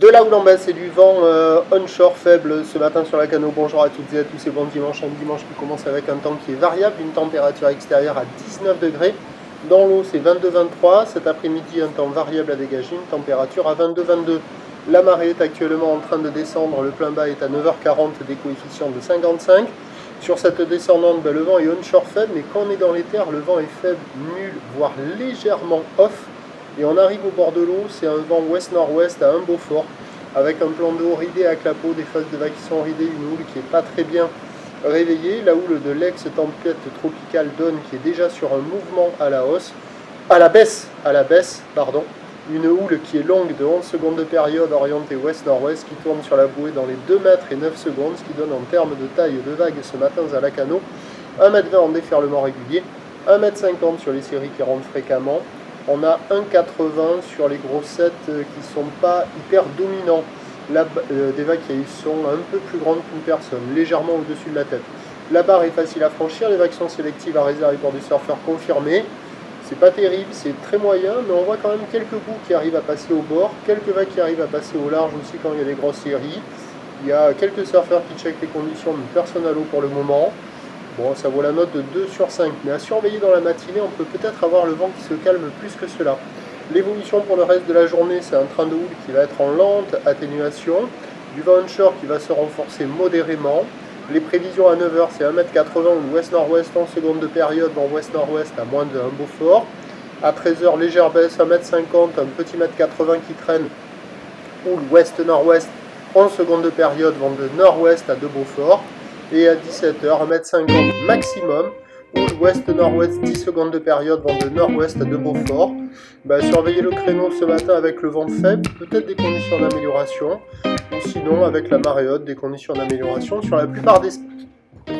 De la houle en baisse et du vent onshore faible ce matin sur la Cano. Bonjour à toutes et à tous et bon dimanche. Un dimanche qui commence avec un temps qui est variable, une température extérieure à 19 degrés. Dans l'eau c'est 22-23. Cet après-midi un temps variable à dégager, une température à 22-22. La marée est actuellement en train de descendre. Le plein bas est à 9h40 des coefficients de 55. Sur cette descendante, le vent est onshore faible, mais quand on est dans les terres, le vent est faible, nul, voire légèrement off. Et on arrive au bord de l'eau, c'est un vent ouest-nord-ouest à un Beaufort, avec un plan d'eau ridé à clapot, des phases de vagues qui sont ridées, une houle qui n'est pas très bien réveillée. La houle de l'ex-tempête tropicale Dawn qui est déjà sur un mouvement à la hausse, à la baisse, pardon. Une houle qui est longue de 11 secondes de période orientée ouest-nord-ouest qui tourne sur la bouée dans les 2 mètres et 9 secondes, ce qui donne en termes de taille de vagues ce matin à la Cano 1,20 m en déferlement régulier, 1,50 m sur les séries qui rentrent fréquemment. On a 1,80 sur les grossettes qui ne sont pas hyper dominants. Des vagues qui sont un peu plus grandes qu'une personne, légèrement au-dessus de la tête. La barre est facile à franchir, les vagues sont sélectives à réserver pour des surfeurs confirmés. C'est pas terrible, c'est très moyen, mais on voit quand même quelques bouts qui arrivent à passer au bord, quelques vagues qui arrivent à passer au large aussi quand il y a des grosses séries. Il y a quelques surfeurs qui checkent les conditions, mais personne à l'eau pour le moment. Bon, ça vaut la note de 2 sur 5, mais à surveiller dans la matinée, on peut peut-être avoir le vent qui se calme plus que cela. L'évolution pour le reste de la journée, c'est un train de houle qui va être en lente atténuation, du vent onshore qui va se renforcer modérément. Les prévisions à 9h, c'est 1,80 m ou ouest-nord-ouest en seconde de période, dans ouest-nord-ouest à moins de 1 Beaufort. À 13h, légère baisse, 1,50 m, un petit 1,80 m qui traîne, ou ouest-nord-ouest en seconde de période, vent de nord-ouest à 2 Beaufort. Et à 17h, 1,50 m maximum, ou ouest-nord-ouest 10 secondes de période, vent de nord-ouest à 2 Beaufort. Surveillez le créneau ce matin avec le vent faible, peut-être des conditions d'amélioration, ou sinon avec la marée haute, des conditions d'amélioration sur la plupart des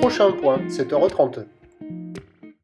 prochains points, 7h30.